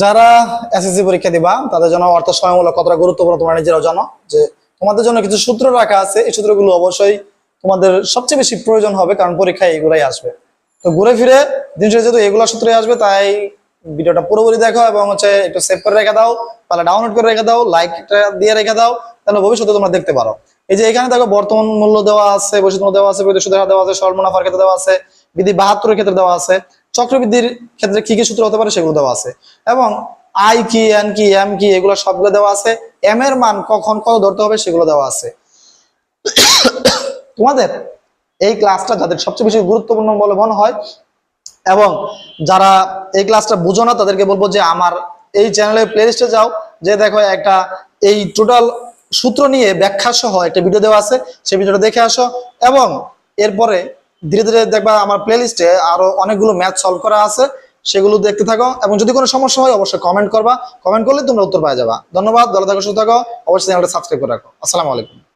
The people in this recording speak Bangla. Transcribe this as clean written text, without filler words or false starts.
যারা এসএসসি পরীক্ষা দিবা তাদের জন্য অর্থ সময়মূলক কতটা গুরুত্বপূর্ণ তোমরা নিজেরাও জানো, যে তোমাদের জন্য কিছু সূত্র রাখা আছে। এই সূত্রগুলো অবশ্যই তোমাদের সবচেয়ে বেশি প্রয়োজন হবে, কারণ পরীক্ষায় এগুলাই আসবে। তো ঘুরে ফিরে দিন শেষে যেহেতু এগুলো সূত্রে আসবে, তাই ভিডিওটা পুরোপুরি দেখো এবং একটু সেভ করে রেখে দাও, তাহলে ডাউনলোড করে রেখে দাও, লাইকটা দিয়ে রেখে দাও, তাহলে ভবিষ্যতে তোমরা দেখতে পারো। এই যে এখানে দেখো বর্তমান মূল্য দেওয়া আছে, বৈশ্বিক মূল্য দেওয়া আছে, বৈদেশিক সুদের হার দেওয়া আছে, সরল মুনাফার ক্ষেত্রে দেওয়া আছে, বিধি 72 এর ক্ষেত্রে দেওয়া আছে, চক্রবৃদ্ধির ক্ষেত্রে কি কি সূত্র হতে পারে সেগুলো দেওয়া আছে, এবং আই কি, এন কি, এম কি, এগুলো সবগুলো দেওয়া আছে। এম এর মান কখন কত ধরতে হবে সেগুলো দেওয়া আছে। তোমাদের এই ক্লাসটা যাদের সবচেয়ে বেশি গুরুত্বপূর্ণ বলে মনে হয় এবং যারা এই ক্লাসটা বুঝো না, তাদেরকে বলবো যে আমার এই চ্যানেলের প্লেলিস্টে যাও, যে দেখো একটা এই টোটাল সূত্র নিয়ে ব্যাখ্যা সহ একটা ভিডিও দেওয়া আছে, সেই ভিডিওটা দেখে আসো। এবং এরপরে ধীরে ধীরে দেখবা আমার প্লেলিস্টে আরো অনেকগুলো ম্যাথ সলভ করা আছে, সেগুলো দেখতে থাকো। এবং যদি কোনো সমস্যা হয় অবশ্যই কমেন্ট করবা, কমেন্ট করলে তোমরা উত্তর পাওয়া যাবা। ধন্যবাদ, ভালো থাকো, সুস্থ থাকো, অবশ্যই চ্যানেলটা সাবস্ক্রাইব করে রাখো। আসসালামু আলাইকুম।